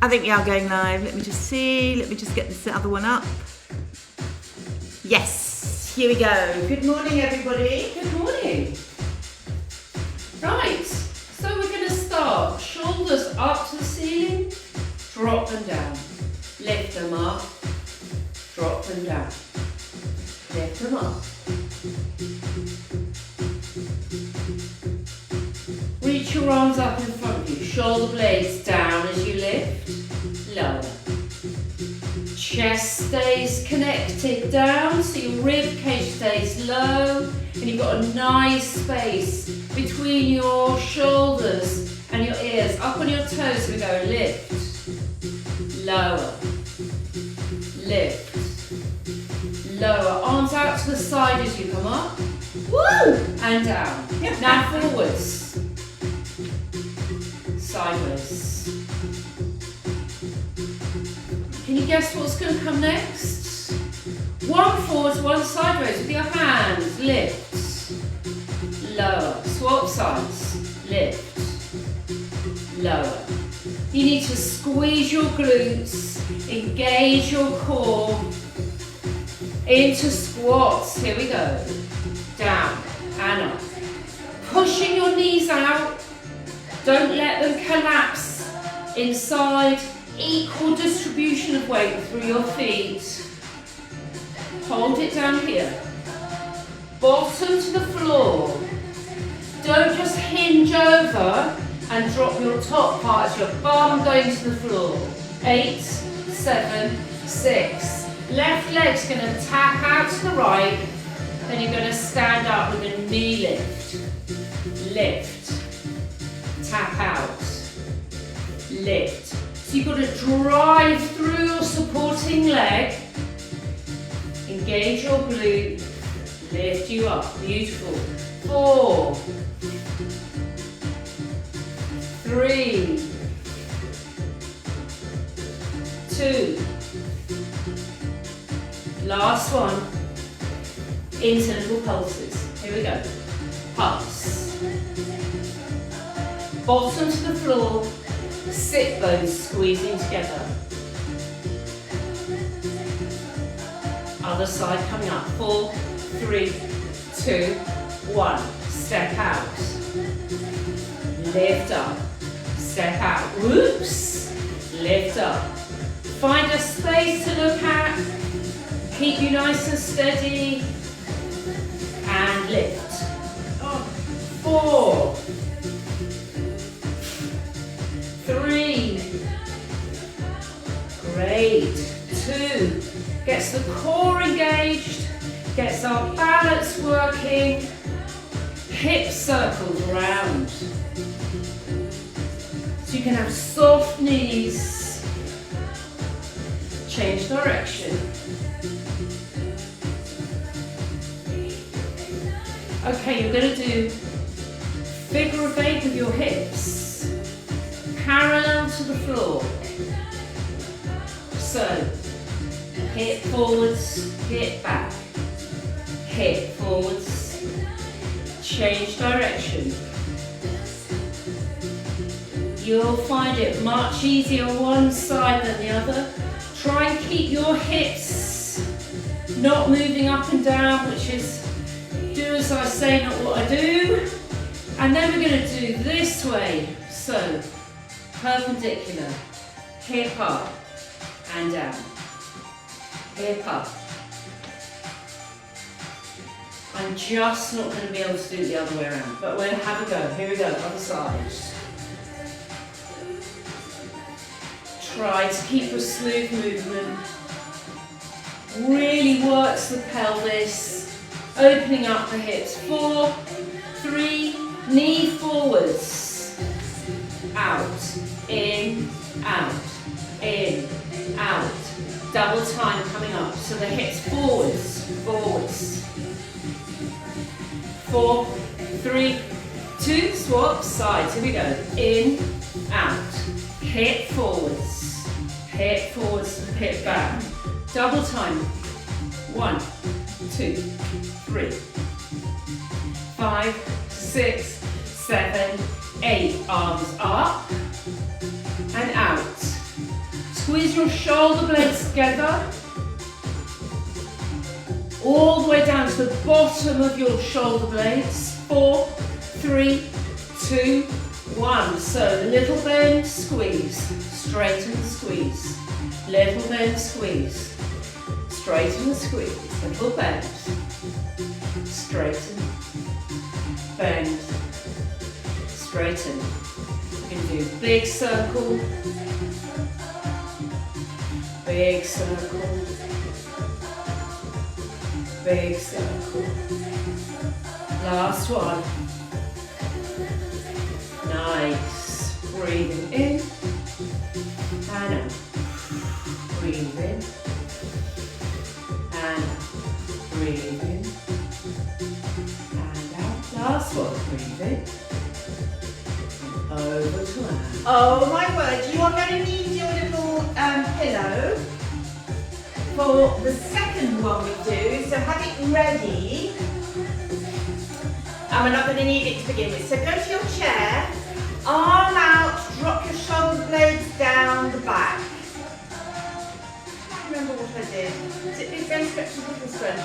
I think we are going live. Let me just see. Let me just get this other one up. Yes, here we go. Good morning, everybody. Good morning. Right, so we're going to start. Shoulders up to the ceiling, drop them down. Lift them up, drop them down. Lift them up. Reach your arms up in front of you. Shoulder blades down as you lift. Lower. Chest stays connected down, so your rib cage stays low, and you've got a nice space between your shoulders and your ears. Up on your toes we go. Lift. Lower. Lift. Lower. Arms out to the side as you come up. Woo! And down. Now forwards. Sideways. Can you guess what's going to come next? One forwards, one sideways with your hands. Lift. Lower. Swap sides. Lift. Lower. You need to squeeze your glutes, engage your core into squats. Here we go. Down and up. Pushing your knees out. Don't let them collapse inside. Equal distribution of weight through your feet. Hold it down here. Bottom to the floor. Don't just hinge over and drop your top part as your bum going to the floor. 8, 7, 6. Left leg's going to tap out to the right. Then you're going to stand up with a knee lift. Lift. Tap out. Lift. So you've got to drive through your supporting leg. Engage your glute. Lift you up. Beautiful. 4, 3, 2. Last one. Into little pulses. Here we go. Pulse. Bottom to the floor. Sit bones squeezing together. Other side coming up. 4, 3, 2, 1. Step out. Lift up. Step out. Whoops. Lift up. Find a space to look at. Keep you nice and steady. And lift. 4, 3, great, 2, gets the core engaged, gets our balance working, hip circles around. So you can have soft knees, change direction. Okay, you're going to do figure of 8 with your hips. Parallel to the floor. So, hip forwards, hip back. Hip forwards. Change direction. You'll find it much easier one side than the other. Try and keep your hips not moving up and down, which is do as I say, not what I do. And then we're going to do this way. So, perpendicular, hip up and down, hip up. I'm just not going to be able to do it the other way around, but we'll have a go. Here we go, other side. Try to keep a smooth movement. Really works the pelvis, opening up the hips. 4, 3, knee forwards, out. In, out, double time coming up, so the hips forwards, forwards. 4, 3, 2, swap, sides, here we go, in, out, hip forwards, hip back, double time, 1, 2, 3, 5, 6, 7, 8, arms up, and out. Squeeze your shoulder blades together. All the way down to the bottom of your shoulder blades. 4, 3, 2, 1. So little bend, squeeze. Straighten, squeeze. Little bend, squeeze. Straighten, squeeze. Little bend. Straighten. Bend. Straighten. You can do big circle. Big circle. Big circle. Last one. Nice. Breathing in and out. Breathe in and out. Breathe in and out. Last one. Breathe in. Over to out. Oh my word, you are going to need your little pillow for the second one we do, so have it ready. And we're not going to need it to begin with. So go to your chair, arm out, drop your shoulder blades down the back. I can't remember what I did. Is it big bend stretch or little stretch?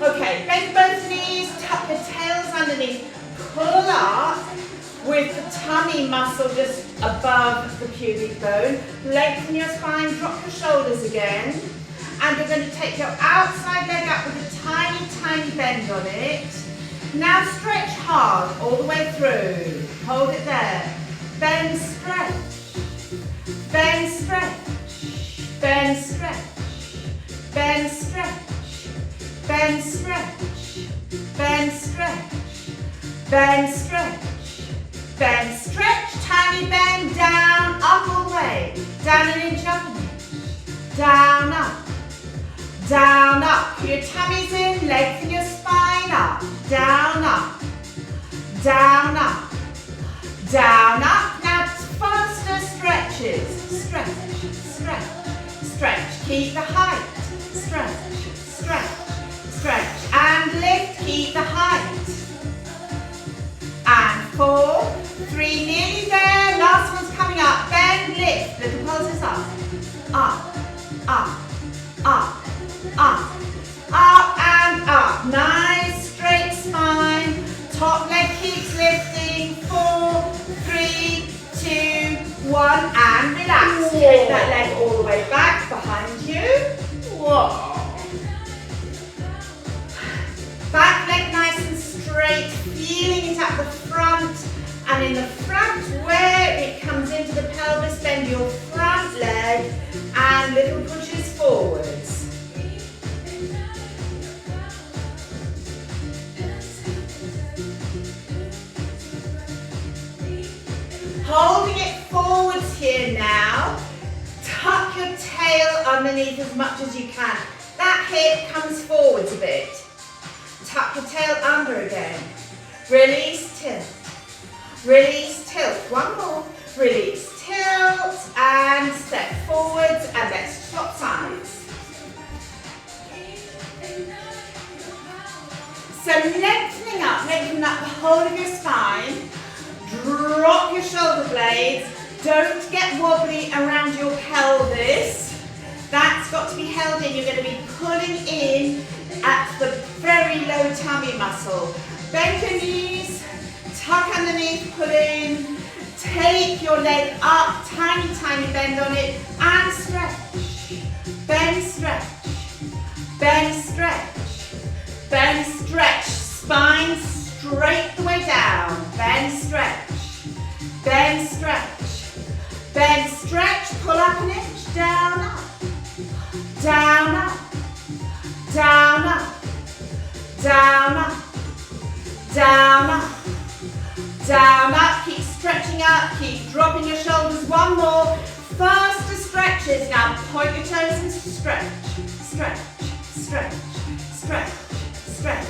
Okay, bend both knees, tuck your tails underneath, pull up with the tummy muscle just above the pubic bone. Lengthen your spine, drop your shoulders again. And you're going to take your outside leg up with a tiny, tiny bend on it. Now stretch hard all the way through. Hold it there. Bend, stretch. Bend, stretch. Bend, stretch. Bend, stretch. Bend, stretch. Bend, stretch. Bend, stretch. Bend, stretch, tiny bend, down, up all the way. Down an inch, up an inch. Down, up. Down, up. Your tummy's in, lengthen your spine, up. Down, up. Down, up. Down, up. Now faster stretches. Stretch, stretch, stretch. Keep the height. Stretch, stretch, stretch. And lift, keep the height. And 4, 3, nearly there. Last one's coming up. Bend, lift. Little pulses up. Up, up, up, up, up and up. Nice straight spine. Top leg keeps lifting. 4, 3, 2, 1. And relax. Take that leg all the way back behind you. Whoa. Back leg nice and straight. Feeling it at the front, and in the front where it comes into the pelvis, bend your front leg and little pushes forwards. Holding it forwards here now. Tuck your tail underneath as much as you can. That hip comes forwards a bit. Tuck your tail under again. Release, tilt. Release, tilt. One more. Release, tilt. And step forwards. And let's swap sides. So lengthening up the whole of your spine. Drop your shoulder blades. Don't get wobbly around your pelvis. That's got to be held in. You're going to be pulling in at the very low tummy muscle. Bend your knees, tuck underneath, pull in, take your leg up, tiny, tiny bend on it, and stretch. Bend, stretch. Bend, stretch. Bend, stretch. Spine straight the way down. Bend, stretch. Bend, stretch. Bend, stretch. Pull up an inch. Down, up. Down, up. Down, up. Down, up. Down, up, down, up, keep stretching up, keep dropping your shoulders, one more, faster stretches, now point your toes and stretch, stretch, stretch, stretch, stretch,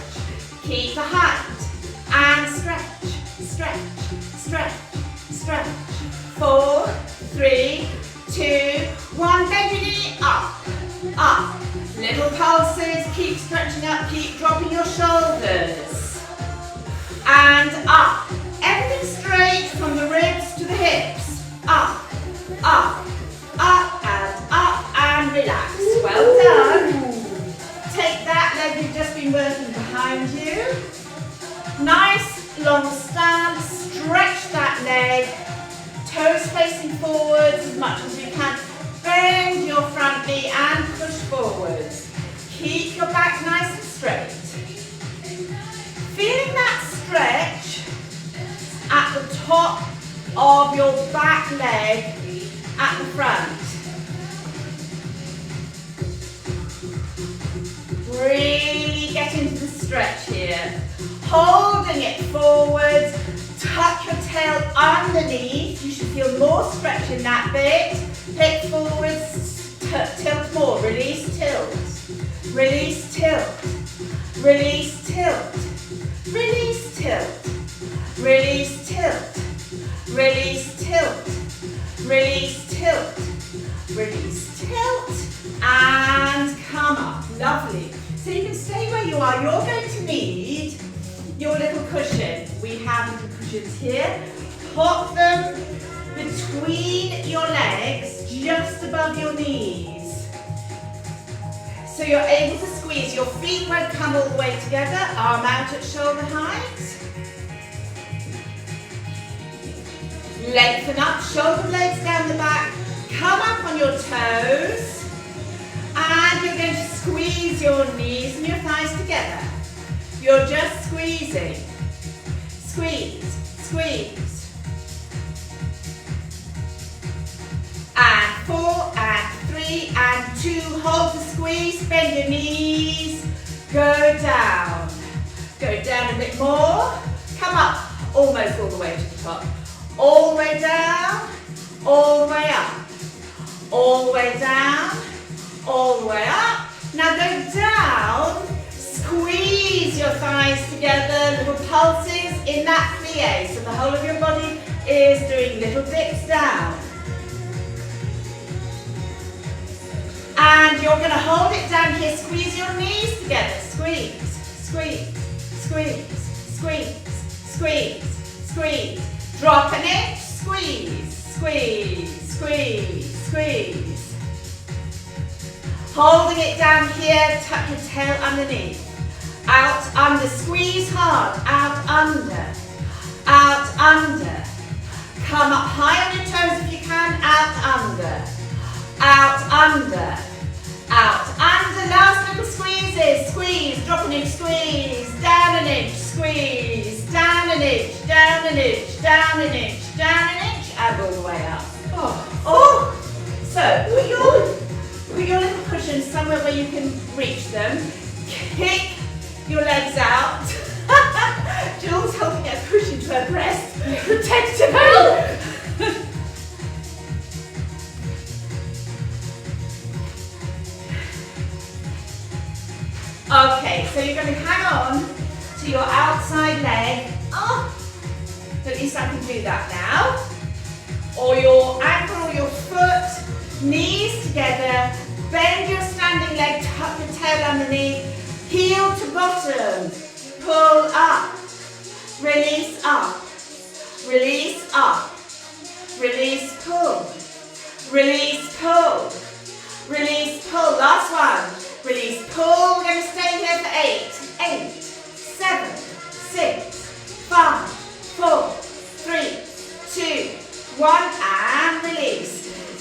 keep the height, and stretch, stretch, stretch, stretch, 4, 3, 2, 1, bend your knee, up, up, little pulses, keep stretching up, keep dropping your shoulders. And up. Everything straight from the ribs to the hips. Up, up, leg you've just been working behind you. Nice long stance, stretch that leg, toes facing forwards as much as you can. Bend your front knee and push forwards. Keep your back nice and straight. Feeling that stretch at the top of your back leg at the front. Really get into the stretch here. Holding it forwards, tuck your tail underneath. You should feel more stretch in that bit. Hip forwards, tilt more. Release, tilt. Release, tilt. Release, tilt. Release, tilt. Release, tilt. Release, tilt. Release, tilt. Release, tilt. And come up. Lovely. So you can stay where you are. You're going to need your little cushion. We have little cushions here. Pop them between your legs, just above your knees. So you're able to squeeze. Your feet won't come all the way together. Arm out at shoulder height. Lengthen up, shoulder blades down the back. Come up on your toes. And you're going to squeeze your knees and your thighs together. You're just squeezing. Squeeze, squeeze. And 4, and 3, and 2. Hold the squeeze, bend your knees. Go down. Go down a bit more. Come up, almost all the way to the top. All the way down, all the way up. All the way down, all the way up. Now go down, squeeze your thighs together, little pulses in that plie. So the whole of your body is doing little dips down. And you're going to hold it down here, squeeze your knees together. Squeeze, squeeze, squeeze, squeeze, squeeze, squeeze. Drop an inch, squeeze, squeeze, squeeze, squeeze. Holding it down here, tuck your tail underneath. Out, under, squeeze hard. Out, under. Out, under. Come up high on your toes if you can. Out, under. Out, under. Out, under. Last little squeezes. Squeeze, drop an inch, squeeze. Down an inch, squeeze. Down an inch, down an inch, down an inch, down an inch. And all the way up. Oh. So, put your little cushions somewhere where you can reach them. Kick your legs out. Jules holding a cushion to her breast. Protective her. Okay, so you're going to hang on to your outside leg. Oh, at least I can do that now. Or your ankle or your foot, knees together, bend your standing leg, tuck your tail underneath, heel to bottom, pull up, release up, release up, release pull, release pull, release pull. Last one, release pull. We're going to stay here for 8, 8, 7, 6, 5, 4, 3, 2, 1, and release.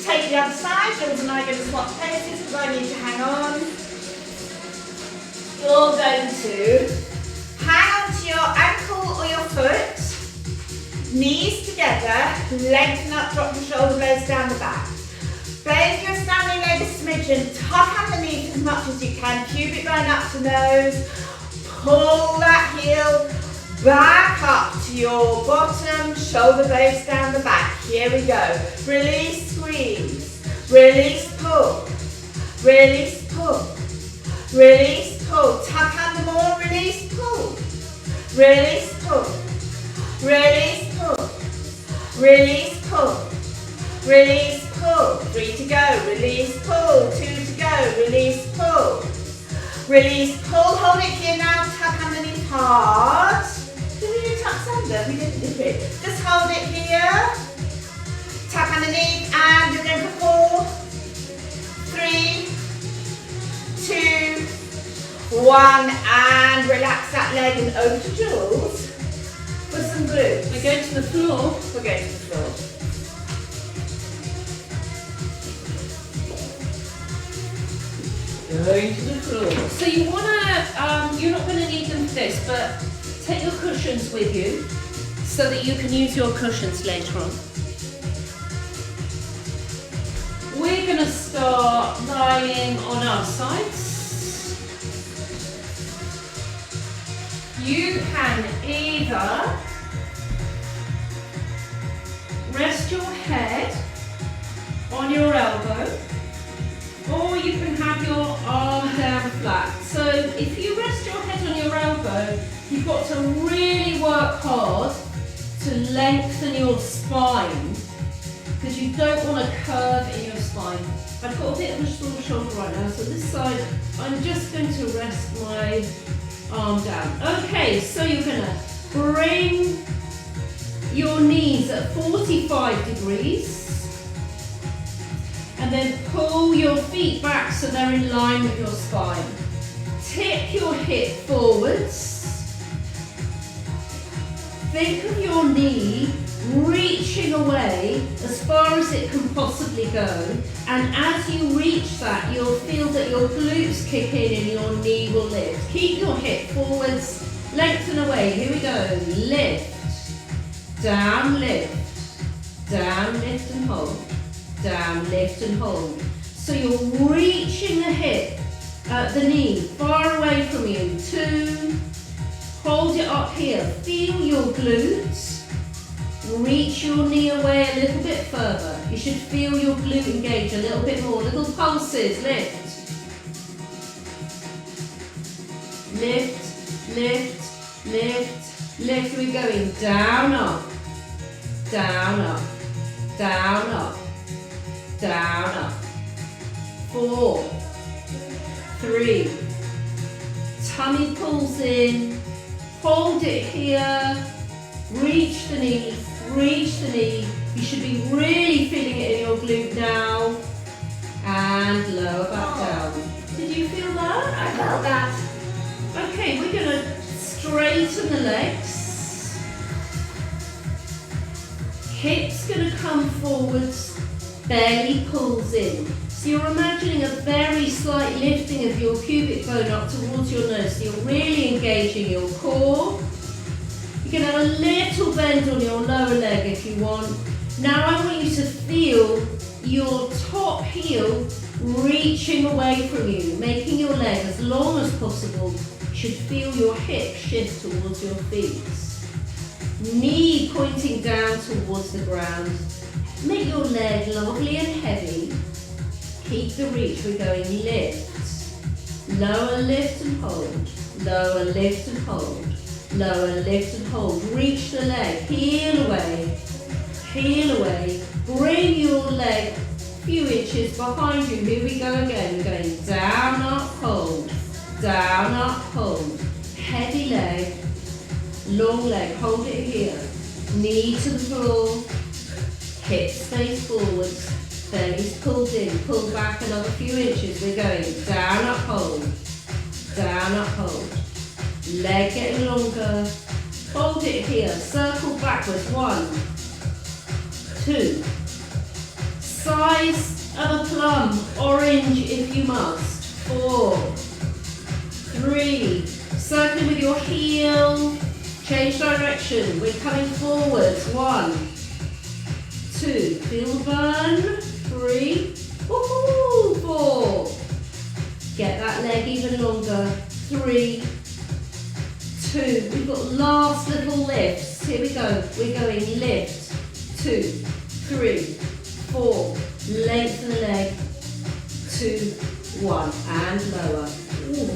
Take the other side. Jules and I are going to swap places because I need to hang on. You're going to hang on to your ankle or your foot, knees together, lengthen up, drop your shoulder blades down the back. Bend your standing leg a smidgen, tuck underneath as much as you can, pubic bone up to nose, pull that heel back up to your bottom, shoulder blades down the back. Here we go. Release, squeeze. Release, pull. Release, pull. Release, pull. Tuck under more, release, pull. Release, pull. Release, pull. Release, pull. Release, pull. 3 to go. Release, pull. 2 to go. Release, pull. Release, pull. Hold it here now. Tuck underneath hard. Did we do tucks under? We didn't, did we? Just hold it here. Tuck underneath, and you're going for 4, 3, 2, 1, and relax that leg and over to Jules for some glutes. We're going to the floor. We're going to the floor. Going to the floor. So you want to, you're not going to need them for this, but take your cushions with you so that you can use your cushions later on. We're going to start lying on our sides. You can either rest your head on your elbow, or you can have your arm down flat. So if you rest your head on your elbow, you've got to really work hard to lengthen your spine, because you don't want to curve in your spine. I've got a bit of a sore shoulder right now, so this side, I'm just going to rest my arm down. Okay, so you're going to bring your knees at 45 degrees. And then pull your feet back so they're in line with your spine. Tip your hip forwards. Think of your knee reaching away as far as it can possibly go. And as you reach that, you'll feel that your glutes kick in and your knee will lift. Keep your hip forwards, lengthen away. Here we go. Lift, down, lift, down, lift and hold. Down, lift and hold. So you're reaching the hip, the knee far away from you. 2, hold it up here. Feel your glutes. Reach your knee away a little bit further. You should feel your glute engage a little bit more. Little pulses, lift. Lift, lift, lift, lift. We're going down, up, down, up, down, up. Down, up. 4, 3. Tummy pulls in. Hold it here. Reach the knee. Reach the knee. You should be really feeling it in your glute now. And lower back down. Did you feel that? I felt that. Okay, we're going to straighten the legs. Hips going to come forwards. Belly pulls in. So you're imagining a very slight lifting of your pubic bone up towards your nose. So you're really engaging your core. You can have a little bend on your lower leg if you want. Now I want you to feel your top heel reaching away from you, making your leg as long as possible. You should feel your hip shift towards your feet. Knee pointing down towards the ground. Make your leg lovely and heavy. Keep the reach. We're going lift. Lower, lift and hold. Lower, lift and hold. Lower, lift and hold. Reach the leg. Heel away. Heel away. Bring your leg a few inches behind you. Here we go again. We're going down, up, hold. Down, up, hold. Heavy leg. Long leg. Hold it here. Knee to the floor. Hip stays forwards, belly's pulled in, pull back another few inches. We're going down, up, hold, down, up, hold. Leg getting longer. Hold it here, circle backwards. 1, 2. Size of a plum, orange if you must. 4, 3. Circle with your heel. Change direction. We're coming forwards. 1, 2, feel the burn. 3, woohoo, 4. Get that leg even longer. 3, 2. We've got last little lifts. Here we go. We're going lift. 2, 3, 4. Lengthen the leg. 2, 1, and lower. Ooh.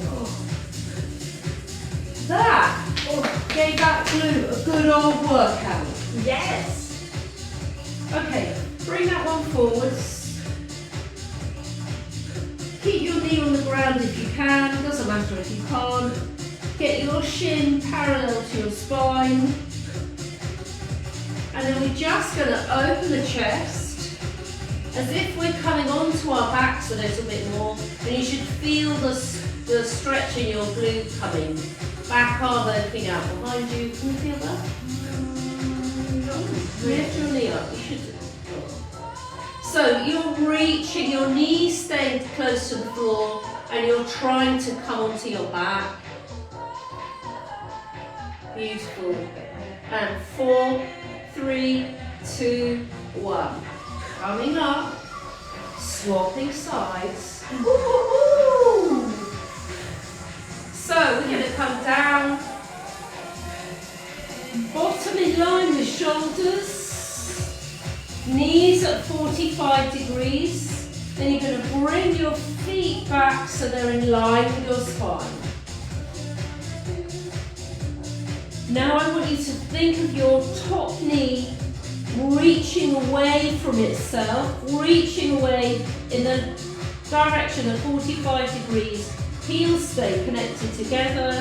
That gave that glute a good old workout. Yes. Okay, bring that one forwards. Keep your knee on the ground if you can, doesn't matter if you can't. Get your shin parallel to your spine. And then we're just going to open the chest as if we're coming onto our backs a little bit more. And you should feel the the stretch in your glute coming. Back arm opening out behind you. Can you feel that? Lift your knee up. You should. So you're reaching, your knees staying close to the floor, and you're trying to come onto your back. Beautiful. And 4, 3, 2, 1. Coming up, swapping sides. Ooh. So we're going to come down, bottom in line with shoulders, knees at 45 degrees. Then you're going to bring your feet back so they're in line with your spine. Now I want you to think of your top knee reaching away from itself, reaching away in the direction of 45 degrees. Heels stay connected together.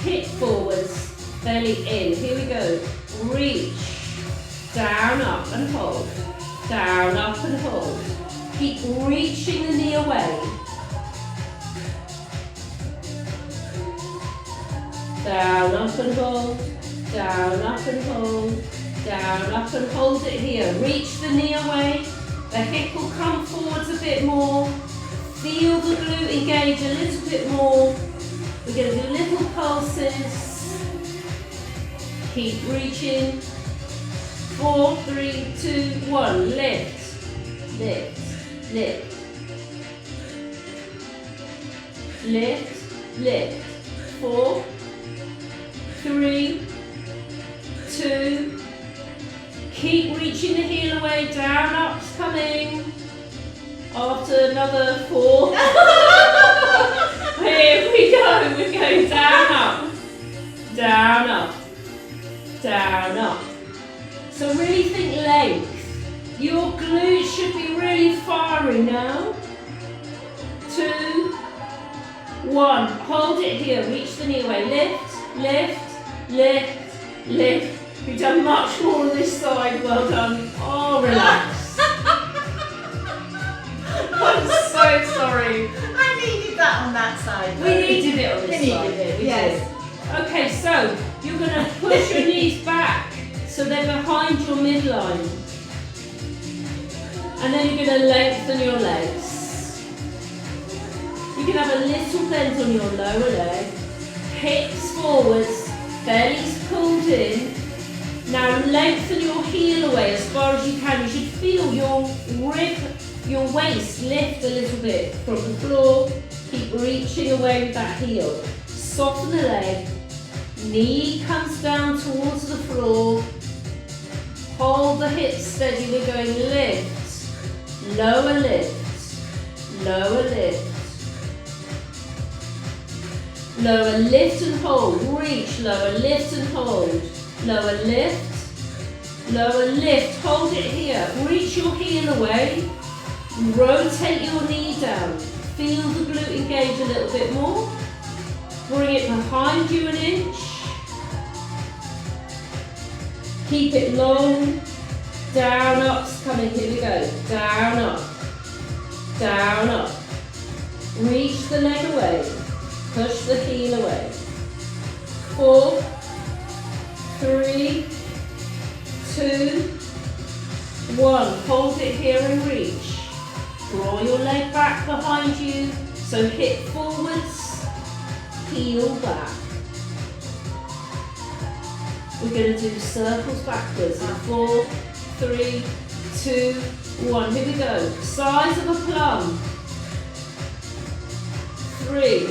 Hip forwards, belly in. Here we go. Reach. Down, up and hold. Down, up and hold. Keep reaching the knee away. Down, up and hold. Down, up and hold. Down, up and hold it here. Reach the knee away. The hip will come forwards a bit more. Feel the glute engage a little bit more. We're going to do little pulses. Keep reaching. 4, 3, 2, 1. Lift, lift, lift. Lift, lift. 4, 3, 2. Keep reaching the heel away. Down, up's coming. After another 4. Here we go. We're going down, up, down, up, down, up. So really think length. Your glutes should be really firing now. 2, 1. Hold it here. Reach the knee away. Lift, lift, lift, lift. You've done much more on this side. Well done. Oh, relax. I'm so sorry. I needed that on that side. We needed it on this We side. needed it, We yes. did. Okay, so you're going to push your knees back so they're behind your midline. And then you're going to lengthen your legs. You can have a little bend on your lower leg. Hips forwards, belly's pulled in. Now lengthen your heel away as far as you can. You should feel your your waist lift a little bit from the floor. Keep reaching away with that heel. Soften the leg. Knee comes down towards the floor. Hold the hips steady. We're going lift, lower lift, lower lift. Lower lift and hold. Reach, lower lift and hold. Lower lift, lower lift. Hold it here. Reach your heel away. Rotate your knee down. Feel the glute engage a little bit more. Bring it behind you an inch. Keep it long. Down, up's coming. Here we go. Down, up. Down, up. Reach the leg away. Push the heel away. 4, 3, 2, 1. Hold it here and reach. Draw your leg back behind you. So hip forwards, heel back. We're going to do circles backwards in 4, 3, 2, 1. Here we go. Size of a plum. 3,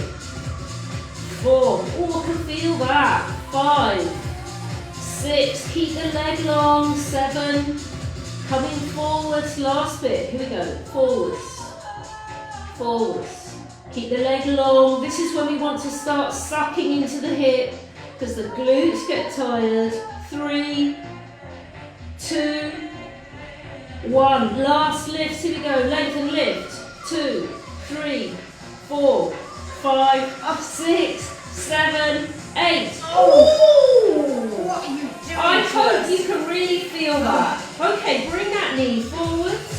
4. Oh, I can feel that. 5, 6. Keep the leg long. 7. Coming forwards. Last bit. Here we go. Forwards. Forwards. Keep the leg long. This is when we want to start sucking into the hip because the glutes get tired. 3, 2, 1. Last lift. Here we go. Lengthen lift. 2, 3, 4, 5, 6, 7, 8. Oh! What are you doing? I hope you can really feel that. Okay, bring that knee forwards.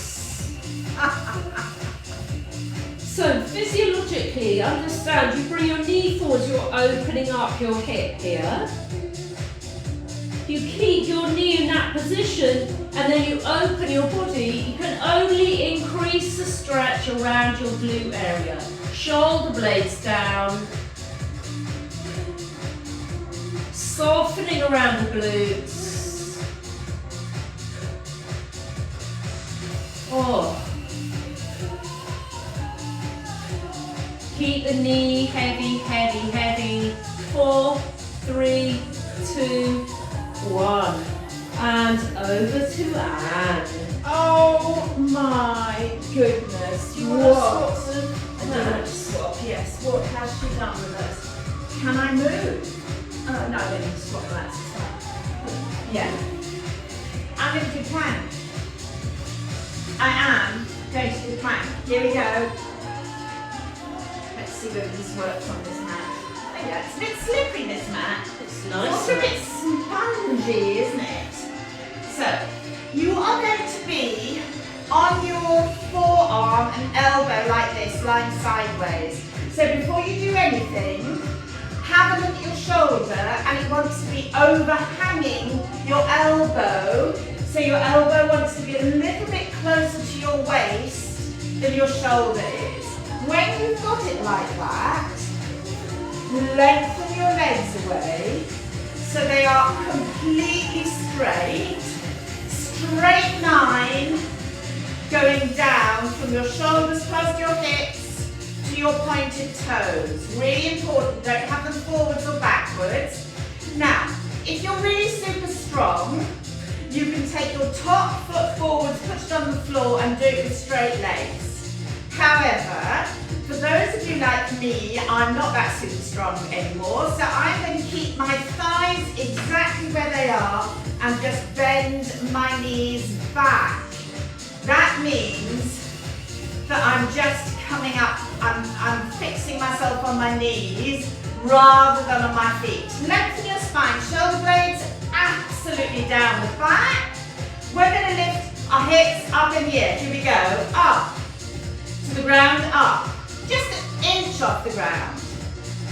So physiologically, understand, you bring your knee forwards, you're opening up your hip here. You keep your knee in that position and then you open your body. You can only increase the stretch around your glute area. Shoulder blades down. Softening around the glutes. Oh. Keep the knee heavy, heavy, heavy. 4, 3, 2, 1. And over to Anne. Oh my goodness. Do you want What? to swap them? I do want to swap, yes. What has she done with us? Can I move? No, I don't need to swap that. It's fine. Yeah. I'm going to do plank. I am going to do plank. Here we go. Let's see whether this works on this mat. Oh yeah, it's a bit slippery, this mat. It's It's nice. also a bit spongy, isn't it? So, you are going to be on your forearm and elbow like this, lying sideways. So before you do anything, have a look at your shoulder and it wants to be overhanging your elbow. So your elbow wants to be a little bit closer to your waist than your shoulder is. When you've got it like that, lengthen your legs away so they are completely straight. Straight line going down from your shoulders past your hips to your pointed toes. Really important, don't have them forwards or backwards. Now, if you're really super strong, you can take your top foot forwards, push it on the floor and do it with straight legs. However, for those of you like me, I'm not that super strong anymore, so I'm going to keep my thighs exactly where they are and just bend my knees back. That means that I'm just coming up, I'm fixing myself on my knees rather than on my feet. Lengthen your spine, shoulder blades absolutely down the back. We're going to lift our hips up in the air. Here we go. Up to the ground, up. Just an inch off the ground.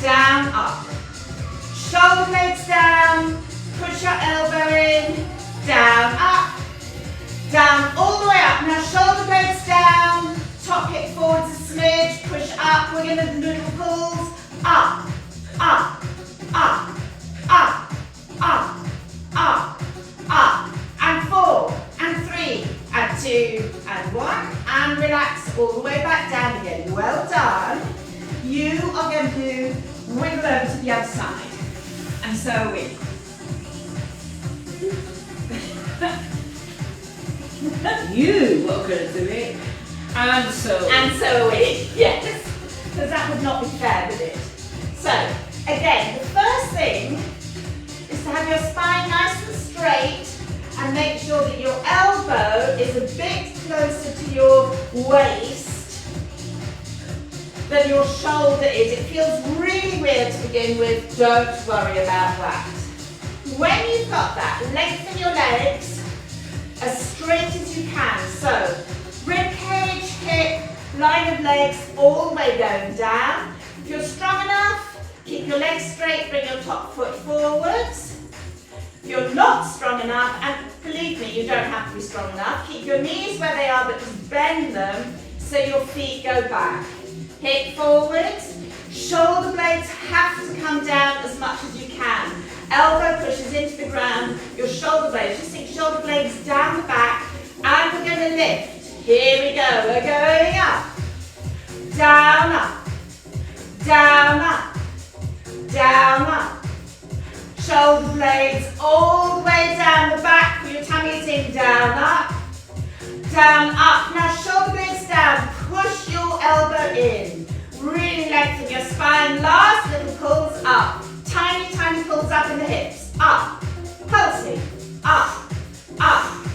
Down, up. Shoulder blades down. Push your elbow in. Down, up. Down, all the way up. Now shoulder blades down. Top hip forwards a smidge. Push up. We're going to do little pulls. Up, up, up, up, up, up, up. And 4, and 3, and 2, and 1. And relax all the way back down again. Well done. You are going to wiggle over to the other side. And so are we. You are going to do it. And so. And so are we. Yes. Because that would not be fair, would it? So, again, the first thing is to have your spine nice and straight and make sure that your elbow is a bit closer to your waist than your shoulder is. It feels really weird to begin with. Don't worry about that. When you've got that, lengthen your legs as straight as you can. So, rib cage, hip, line of legs, all the way going down. If you're strong enough, keep your legs straight, bring your top foot forwards. If you're not strong enough, and believe me, you don't have to be strong enough, keep your knees where they are, but just bend them so your feet go back. Hip forwards, shoulder blades have to come down as much as you can. Elbow pushes into the ground, your shoulder blades, just think shoulder blades down the back, and we're going to lift. Here we go, we're going up, down, up, down, up, down, up. Shoulder blades all the way down the back, for your tummy is in, down, up, now shoulder blades down, push your elbow in, really lengthen your spine, last little pulls up, tiny, tiny pulls up in the hips, up, pulsing, up, up,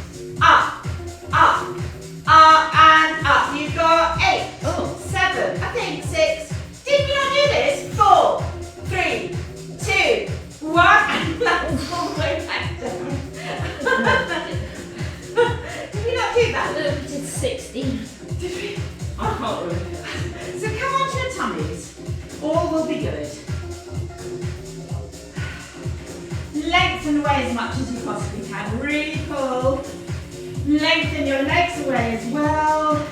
up, up, up and up, you've got 8, 7, I think 6, did we not do this? 4, Really good. Lengthen away as much as you possibly can. Really pull. Lengthen your legs away as well.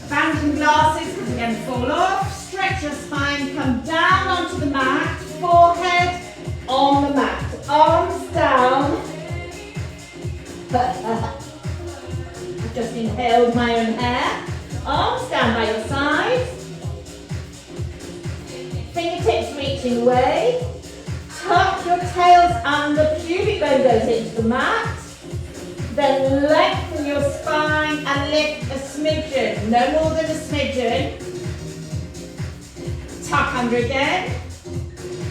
Abandon glasses because you're going to fall off. Stretch your spine. Come down onto the mat. Forehead on the mat. Arms down. I've just inhaled my own hair. Arms down by your sides. Fingertips reaching away. Tuck your tails under. Pubic bone goes into the mat. Then lengthen your spine and lift a smidgen. No more than a smidgen. Tuck under again.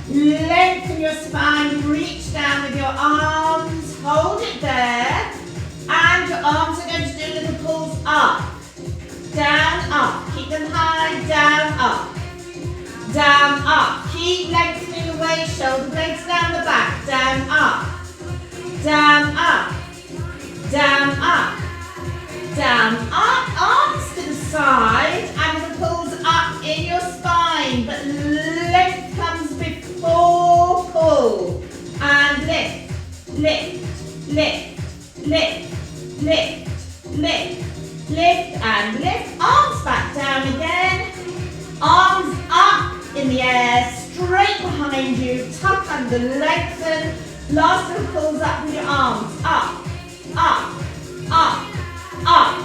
Lengthen your spine. Reach down with your arms. Hold it there. And your arms are going to do little pulls up. Down, up. Keep them high. Down, up. Down, up. Keep lengthening away. Shoulder blades down the back. Down, up. Down, up. Down, up. Down, up. Arms to the side. And the pulls up in your spine. But length comes before pull. And lift, lift, lift, lift, lift, lift, lift, and lift. Arms back down again. Arms up in the air, straight behind you. Tuck under, lengthen. Last little pulls up with your arms. Up, up, up, up,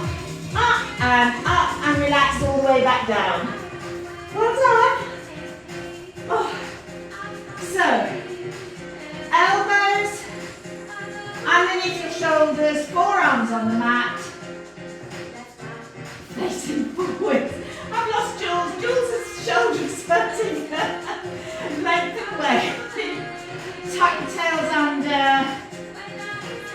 up, and relax all the way back down. Well done. Oh. So, elbows underneath your shoulders, forearms on the mat. Facing forward. I've lost Jules. Jules' shoulders spurting. Lengthen away. Tuck your tails under.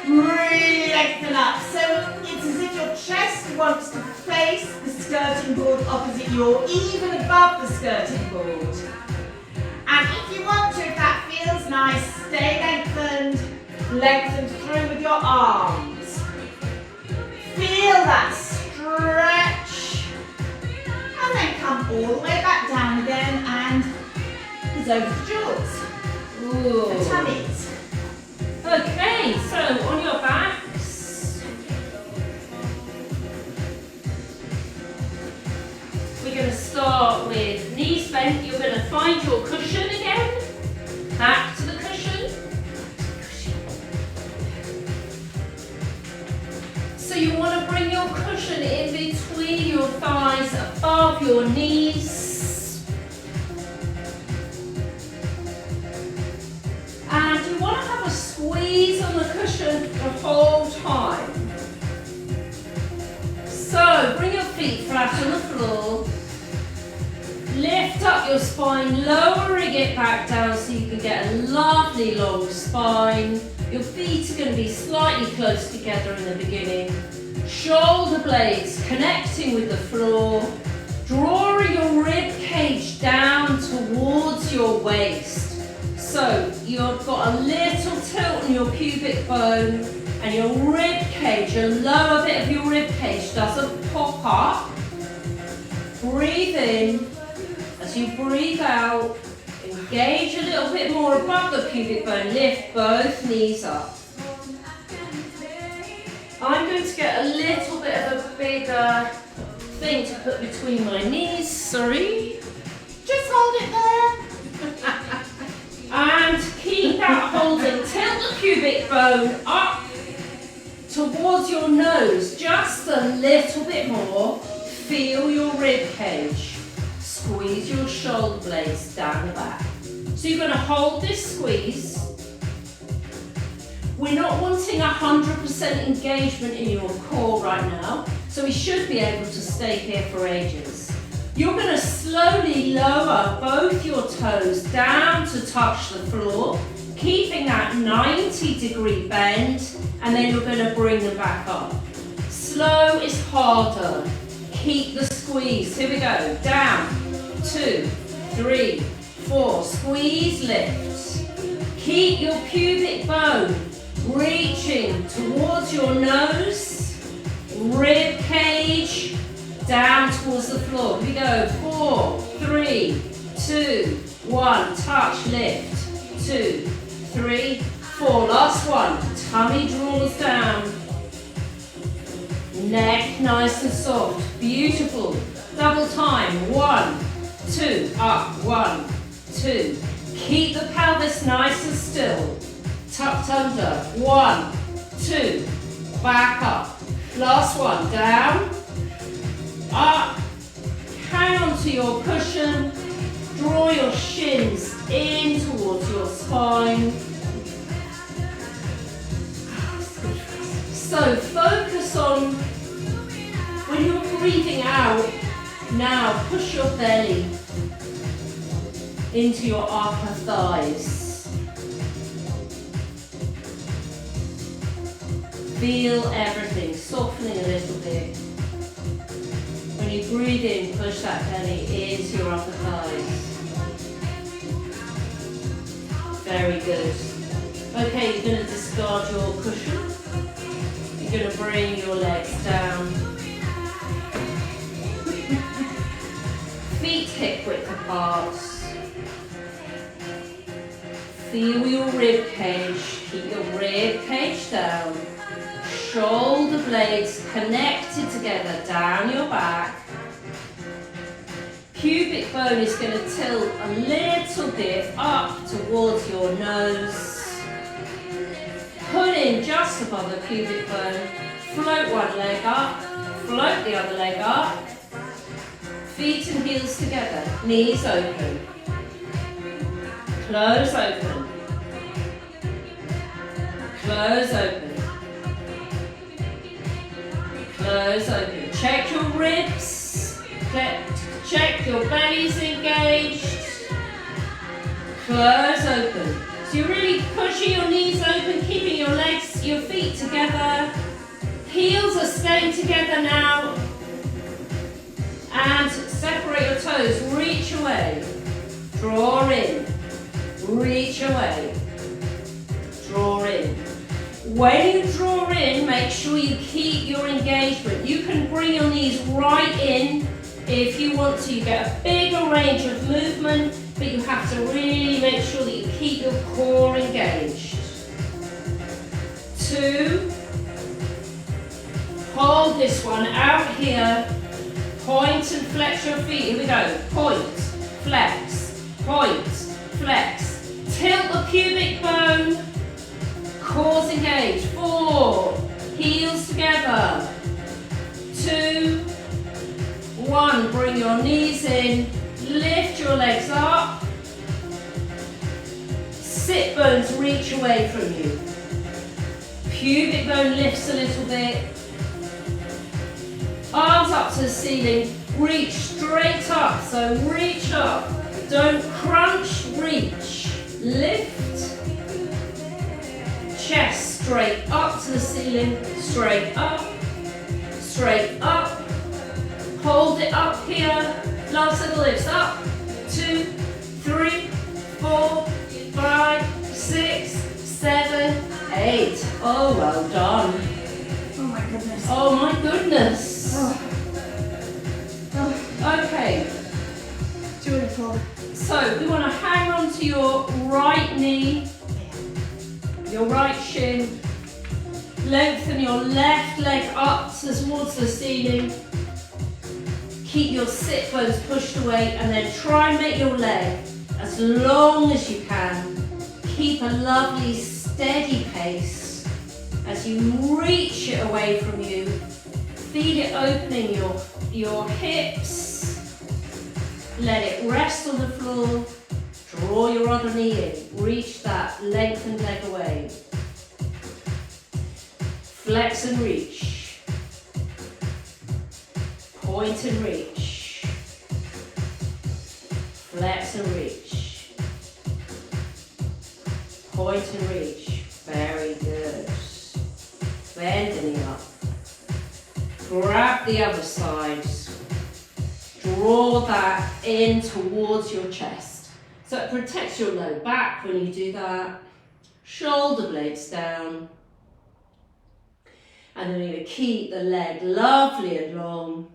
Really lengthen up. So it's as if your chest wants to face the skirting board opposite you, or even above the skirting board. And if you want to, if that feels nice, stay lengthened. Lengthen through with your arms. Feel that stretch. And then come all the way back down again, and it's over to Jules. Ooh. The tummies. Okay, so on your backs, we're going to start with knees bent. You're going to find your cushion again. Back to the cushion. So you want to bring your cushion in between your thighs, above your knees. And you want to have a squeeze on the cushion the whole time. So bring your feet flat on the floor. Lift up your spine, lowering it back down so you can get a lovely long spine. Your feet are going to be slightly close together in the beginning. Shoulder blades connecting with the floor. Drawing your rib cage down towards your waist. So you've got a little tilt in your pubic bone, and your rib cage, a lower bit of your rib cage doesn't pop up. Breathe in. As you breathe out, engage a little bit more above the pubic bone. Lift both knees up. I'm going to get a little bit of a bigger thing to put between my knees. Sorry. Just hold it there. And keep that holding. Tilt the pubic bone up towards your nose. Just a little bit more. Feel your rib cage. Squeeze your shoulder blades down the back. So you're going to hold this squeeze. We're not wanting 100% engagement in your core right now, so we should be able to stay here for ages. You're going to slowly lower both your toes down to touch the floor, keeping that 90-degree bend, and then you're going to bring them back up. Slow is harder. Keep the squeeze. Here we go. Down. 2, 3, 4. Squeeze, lift. Keep your pubic bone reaching towards your nose. Rib cage down towards the floor. Here we go. 4, 3, 2, 1, touch, lift, 2, 3, 4, last one, tummy draws down, neck nice and soft, beautiful, double time, 1, 2, up, 1, 2, keep the pelvis nice and still, tucked under, 1, 2, back up, last one, down, up, hang on to your cushion, draw your shins in towards your spine. So focus on, when you're breathing out, now push your belly into your upper thighs. Feel everything softening a little bit. When you breathe in, push that belly into your upper thighs. Very good. Okay, you're going to discard your cushion. You're going to bring your legs down. Feet hip width apart. Feel your rib cage. Keep your rib cage down. Shoulder blades connected together down your back. Pubic bone is going to tilt a little bit up towards your nose. Pull in just above the pubic bone. Float one leg up. Float the other leg up. Feet and heels together. Knees open. Close open. Close open. Close open. Check your ribs. Check your belly's engaged. Close open. So you're really pushing your knees open, keeping your legs, your feet together. Heels are staying together now. And separate your toes. Reach away. Draw in. Reach away. Draw in. When you draw in, make sure you keep your engagement. You can bring your knees right in if you want to. You get a bigger range of movement, but you have to really make sure that you keep your core engaged. 2. Hold this one out here. Point and flex your feet. Here we go. Point, flex, point, flex. Tilt the pubic bone. Cores engaged. 4. Heels together. 2. 1. Bring your knees in. Lift your legs up. Sit bones reach away from you. Pubic bone lifts a little bit. Arms up to the ceiling. Reach straight up. So reach up. Don't crunch. Reach. Lift. Chest straight up to the ceiling, straight up, straight up. Hold it up here. Last little lifts up. 2, 3, 4, 5, 6, 7, 8. Oh, well done. Oh my goodness. Oh my goodness. Oh. Okay. Beautiful. So we want to hang on to your right knee. Your right shin, lengthen your left leg up towards the ceiling, keep your sit bones pushed away, and then try and make your leg as long as you can. Keep a lovely steady pace as you reach it away from you. Feel it opening your hips, let it rest on the floor. Draw your other knee in, reach that lengthened leg away. Flex and reach. Point and reach. Flex and reach. Point and reach. Very good. Bend the knee up. Grab the other side. Draw that in towards your chest. So it protects your low back when you do that. Shoulder blades down. And then you're going to keep the leg lovely and long.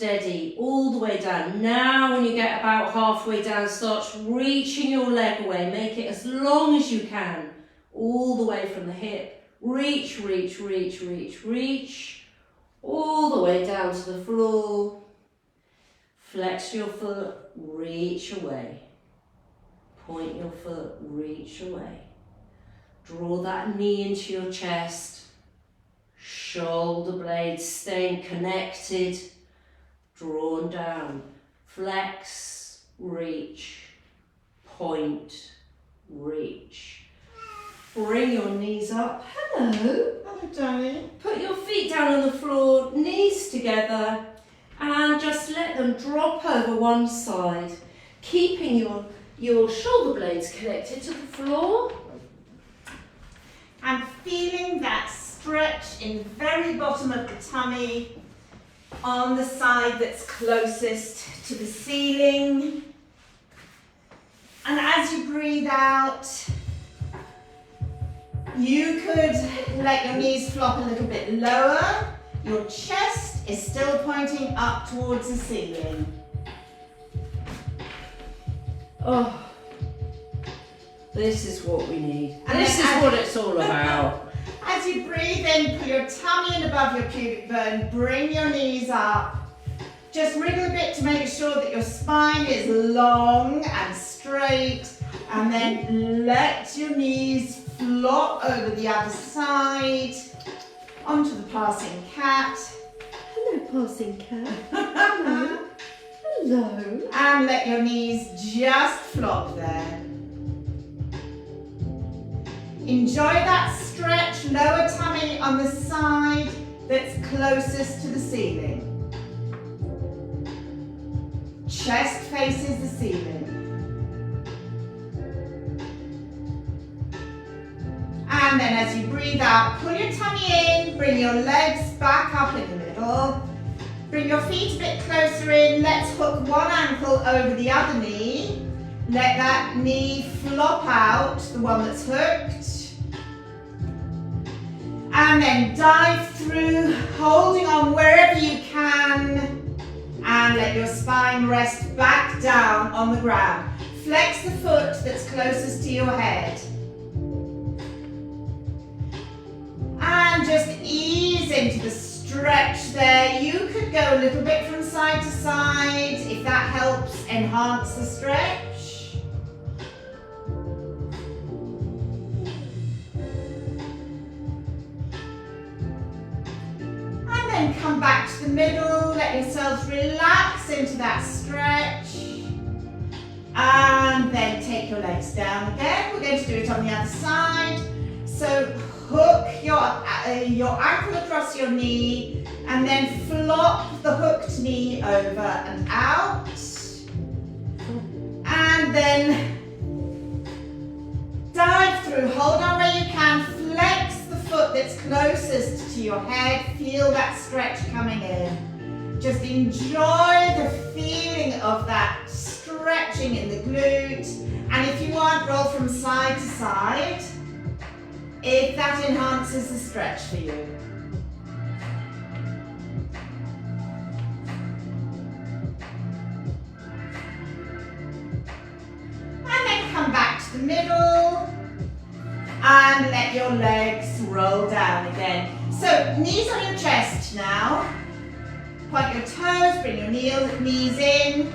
steady all the way down. Now when you get about halfway down, start reaching your leg away. Make it as long as you can, all the way from the hip. Reach, reach, reach, reach, reach, all the way down to the floor. Flex your foot, reach away. Point your foot, reach away. Draw that knee into your chest. Shoulder blades staying connected, drawn down. Flex, reach, point, reach. Bring your knees up. Hello. Hello, darling. Put your feet down on the floor, knees together, and just let them drop over one side, keeping your shoulder blades connected to the floor. I'm feeling that stretch in the very bottom of the tummy on the side that's closest to the ceiling. And as you breathe out, you could let your knees flop a little bit lower. Your chest is still pointing up towards the ceiling. Oh, this is what we need. And This is then what it's all about. As you breathe in, pull your tummy in above your pubic bone, bring your knees up. Just wriggle a bit to make sure that your spine is long and straight, and then let your knees flop over the other side onto the passing cat. Hello, passing cat. Hello. Hello. And let your knees just flop there. Enjoy that stretch, lower tummy on the side that's closest to the ceiling. Chest faces the ceiling. And then as you breathe out, pull your tummy in, bring your legs back up in the middle. Bring your feet a bit closer in. Let's hook one ankle over the other knee. Let that knee flop out, the one that's hooked. And then dive through, holding on wherever you can. And let your spine rest back down on the ground. Flex the foot that's closest to your head. And just ease into the stretch there. You could go a little bit from side to side if that helps enhance the stretch. And then come back to the middle. Let yourselves relax into that stretch. And then take your legs down again. We're going to do it on the other side. So hook your ankle across your knee and then flop the hooked knee over and out. And then dive through, hold on where you can, flex the foot that's closest to your head, feel that stretch coming in. Just enjoy the feeling of that stretching in the glute, and if you want, roll from side to side if that enhances the stretch for you. And then come back to the middle and let your legs roll down again. So knees on your chest now. Point your toes, bring your knees in.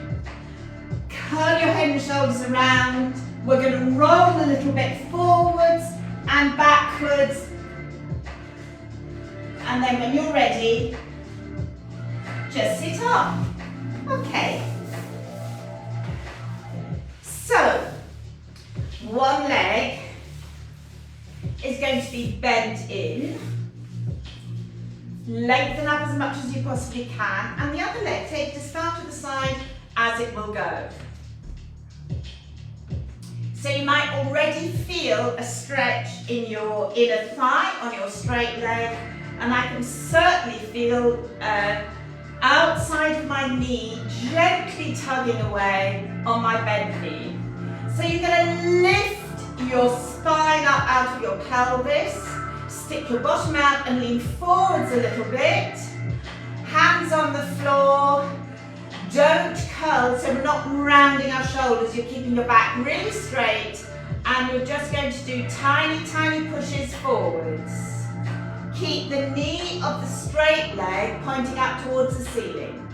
Curl your head and shoulders around. We're going to roll a little bit forwards and backwards. And then when you're ready, just sit up. Okay. So, one leg is going to be bent in. Lengthen up as much as you possibly can. And the other leg, take it as far to the side as it will go. So you might already feel a stretch in your inner thigh on your straight leg, and I can certainly feel outside of my knee gently tugging away on my bent knee. So you're going to lift your spine up out of your pelvis, stick your bottom out and lean forwards a little bit. Hands on the floor. Don't curl, so we're not rounding our shoulders. You're keeping your back really straight, and you're just going to do tiny, tiny pushes forwards. Keep the knee of the straight leg pointing up towards the ceiling.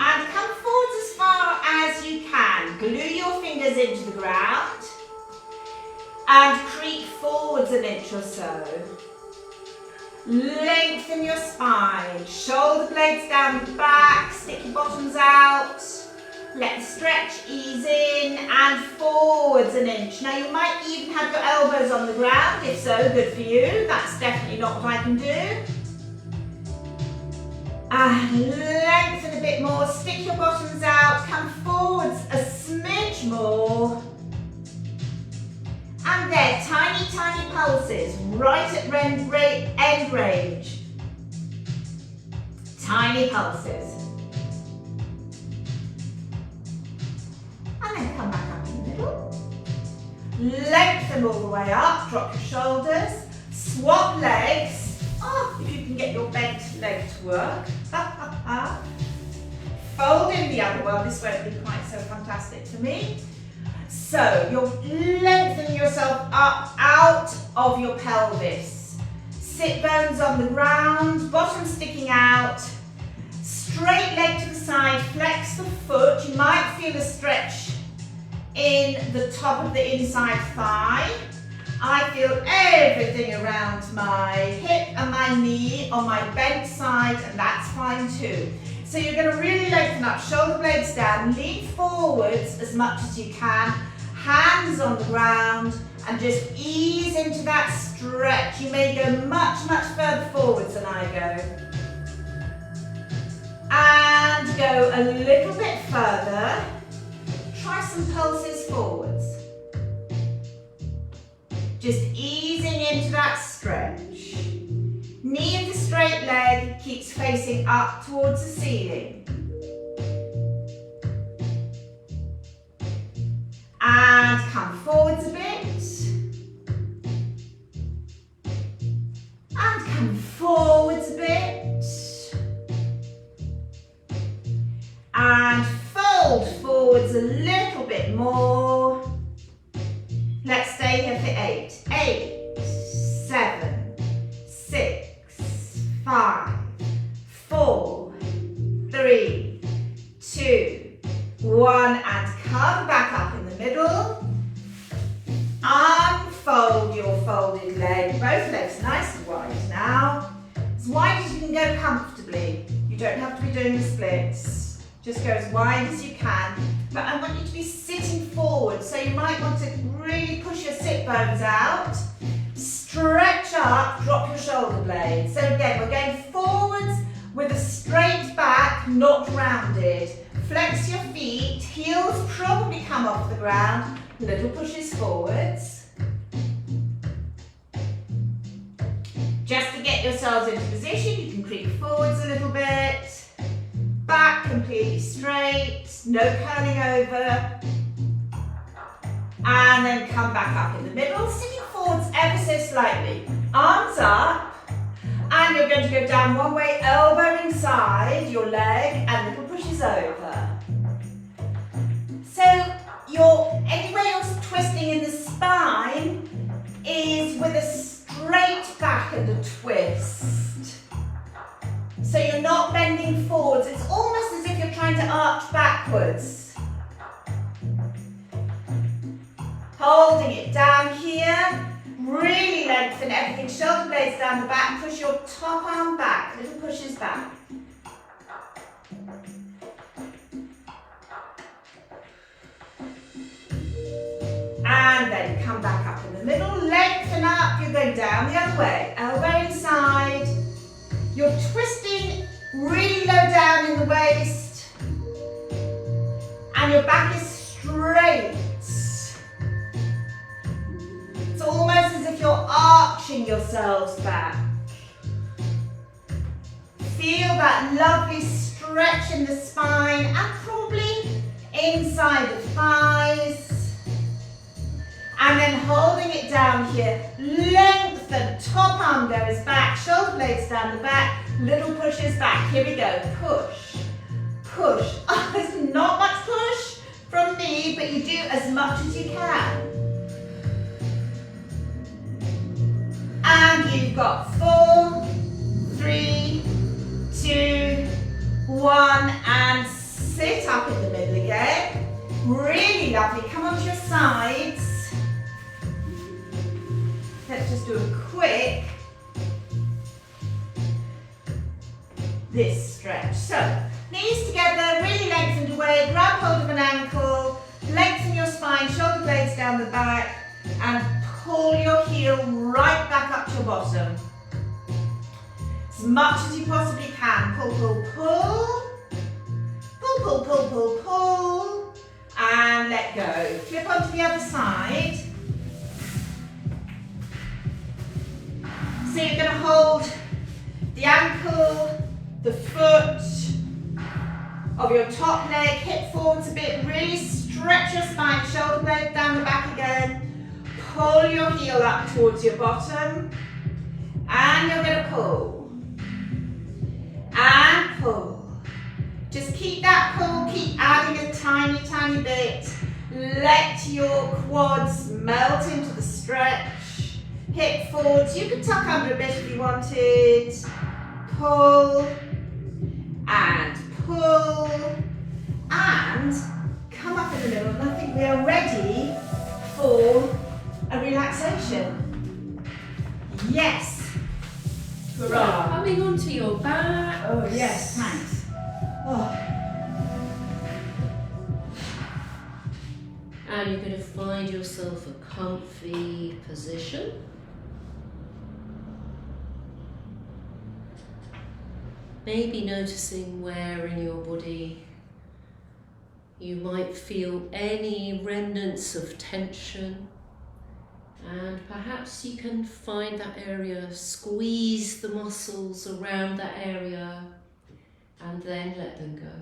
And come forwards as far as you can. Glue your fingers into the ground and creep forwards an inch or so. Lengthen your spine, shoulder blades down the back, stick your bottoms out. Let the stretch ease in and forwards an inch. Now you might even have your elbows on the ground. If so, good for you. That's definitely not what I can do. And lengthen a bit more, stick your bottoms out, come forwards a smidge more. And there, tiny, tiny pulses, right at end range. Tiny pulses. And then come back up in the middle. Lengthen all the way up, drop your shoulders, swap legs. Oh, if you can get your bent leg to work. Fold in the other one, this won't be quite so fantastic for me. So you're lengthening yourself up out of your pelvis. Sit bones on the ground, bottom sticking out. Straight leg to the side, flex the foot. You might feel a stretch in the top of the inside thigh. I feel everything around my hip and my knee on my bent side, and that's fine too. So you're going to really lengthen up, shoulder blades down, lean forwards as much as you can, hands on the ground, and just ease into that stretch. You may go much, much further forwards than I go. And go a little bit further. Try some pulses forwards. Just easing into that stretch. Knee of the straight leg keeps facing up towards the ceiling. And come forwards a bit. And come forwards a bit. And fold forwards a little bit more. Let's stay here for 8. 8, 7, 6, 5, 4, 3, 2, 1, and come back up in the middle. Unfold your folded leg, both legs nice and wide now. As wide as you can go comfortably. You don't have to be doing the splits. Just go as wide as you can. But I want you to be sitting forward, so you might want to really push your sit bones out. Stretch up, drop your shoulder blades. So again, we're going forwards with a straight back, not rounded. Flex your feet, heels probably come off the ground, little pushes forwards. Just to get yourselves into position, you can creep forwards a little bit. Back completely straight, no curling over. And then come back up in the middle, sitting forwards ever so slightly. Arms up, and you're going to go down one way, elbow inside your leg, and little pushes over. So anywhere you're twisting in the spine is with a straight back and a twist. So you're not bending forwards, it's almost as if you're trying to arch backwards. Holding it down here, really lengthen everything, shoulder blades down the back, push your top arm back, little pushes back. And then come back up in the middle, lengthen up, you're going down the other way, elbow inside. You're twisting really low down in the waist, and your back is straight. It's almost as if you're arching yourselves back. Feel that lovely stretch in the spine and probably inside the thighs. And then holding it down here, lengthen, top arm goes back, shoulder blades down the back, little pushes back. Here we go, push, push. Oh, there's not much push from me, but you do as much as you can. And you've got 4, 3, 2, 1, and sit up in the middle again. Really lovely. Come onto your sides. Let's just do a quick this stretch. So, knees together, really lengthened away, grab hold of an ankle, lengthen your spine, shoulder blades down the back, and pull your heel right back up to your bottom. As much as you possibly can. Pull, pull, pull. Pull, pull, pull, pull, pull. And let go. Flip onto the other side. So you're going to hold the ankle, the foot of your top leg, hip forwards a bit, really stretch your spine, shoulder blade down the back again, pull your heel up towards your bottom, and you're going to pull, and pull. Just keep that pull, keep adding a tiny, tiny bit. Let your quads melt into the stretch. Hip forwards, you could tuck under a bit if you wanted. Pull, and pull, and come up in the middle. And I think we are ready for a relaxation. Yes. Hurrah. Coming onto your back. Oh yes, thanks. Oh. And you're going to find yourself a comfy position. Maybe noticing where in your body you might feel any remnants of tension, and perhaps you can find that area, squeeze the muscles around that area and then let them go.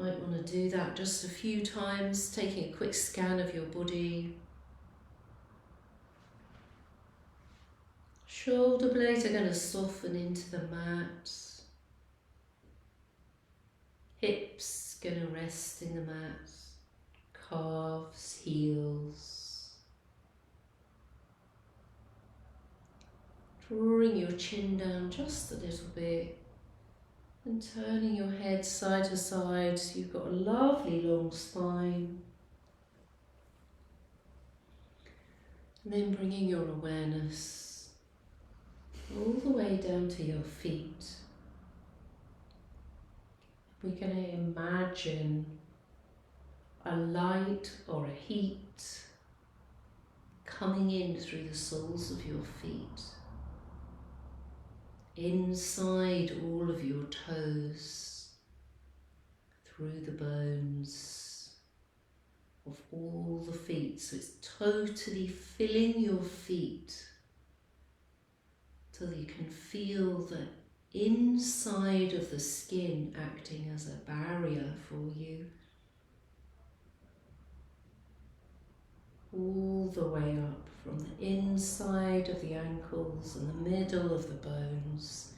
Might want to do that just a few times, taking a quick scan of your body. Shoulder blades are going to soften into the mat. Hips going to rest in the mat. Calves, heels. Drawing your chin down just a little bit and turning your head side to side so you've got a lovely long spine. And then bringing your awareness all the way down to your feet. We're going to imagine a light or a heat coming in through the soles of your feet, inside all of your toes, through the bones of all the feet. So it's totally filling your feet till you can feel the inside of the skin acting as a barrier for you, all the way up from the inside of the ankles and the middle of the bones,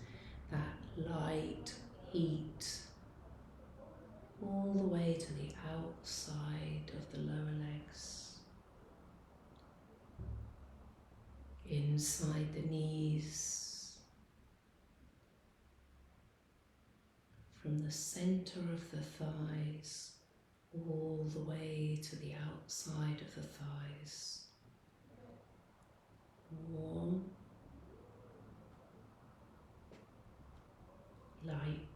that light heat, all the way to the outside of the lower legs, inside the knees, from the center of the thighs all the way to the outside of the thighs. Warm, light,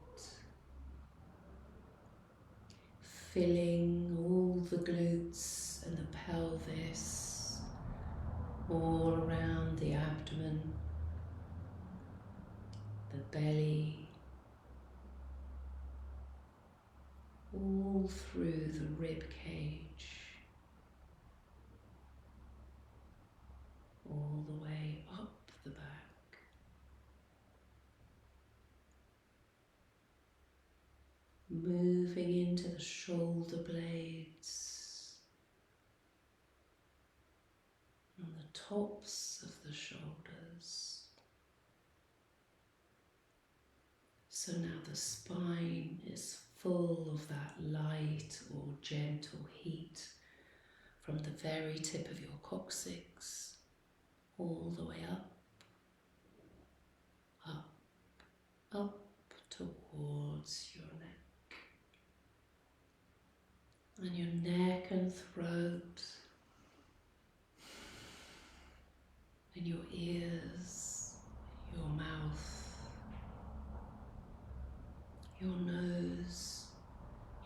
filling all the glutes and the pelvis, all around the abdomen, the belly, all through the rib cage, all the way up the back, moving into the shoulder blades, tops of the shoulders. So now the spine is full of that light or gentle heat from the very tip of your coccyx all the way up, up, up towards your neck. And your neck and throat, and your ears, your mouth, your nose,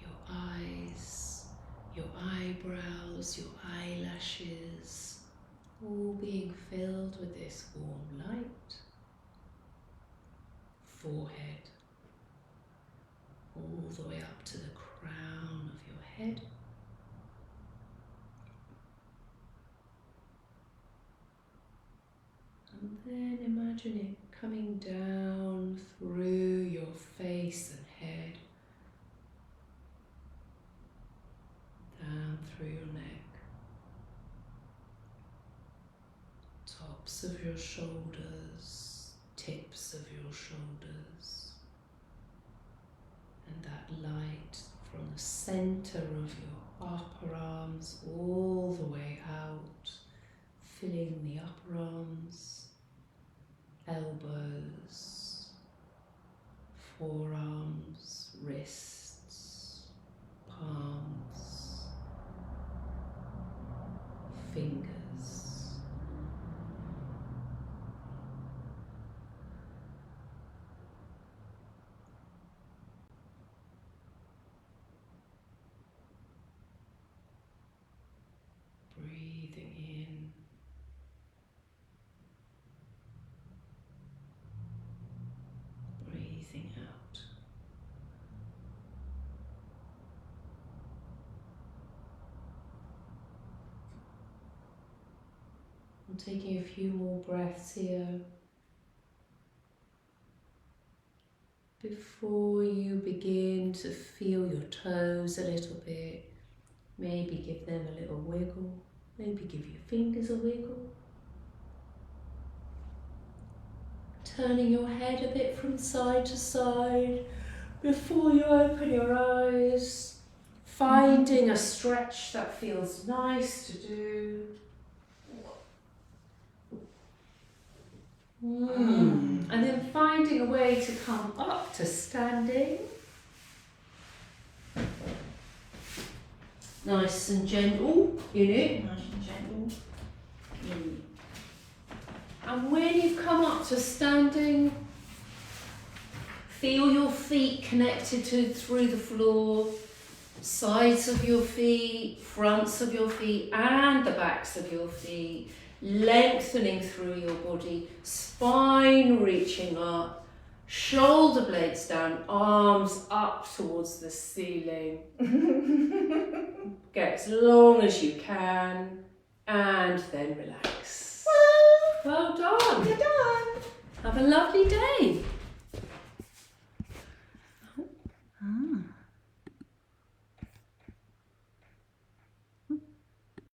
your eyes, your eyebrows, your eyelashes, all being filled with this warm light. Forehead, all the way up to the crown of your head. And then imagine it coming down through your face and head, down through your neck, tops of your shoulders, tips of your shoulders, and that light from the center of your upper arms all the way out, filling the upper arms, elbows, forearms, wrists, palms, fingers. Breathing in, breathing out. I'm taking a few more breaths here before you begin to feel your toes a little bit. Maybe give them a little wiggle. Maybe give your fingers a wiggle. Turning your head a bit from side to side before you open your eyes. Finding a stretch that feels nice to do. And then finding a way to come up to standing. Nice and gentle in it. Nice and gentle. And when you've come up to standing, feel your feet connected through the floor, sides of your feet, fronts of your feet, and the backs of your feet, lengthening through your body, spine reaching up, shoulder blades down, arms up towards the ceiling. Get as long as you can, and then relax. Well done. You're done. Have a lovely day.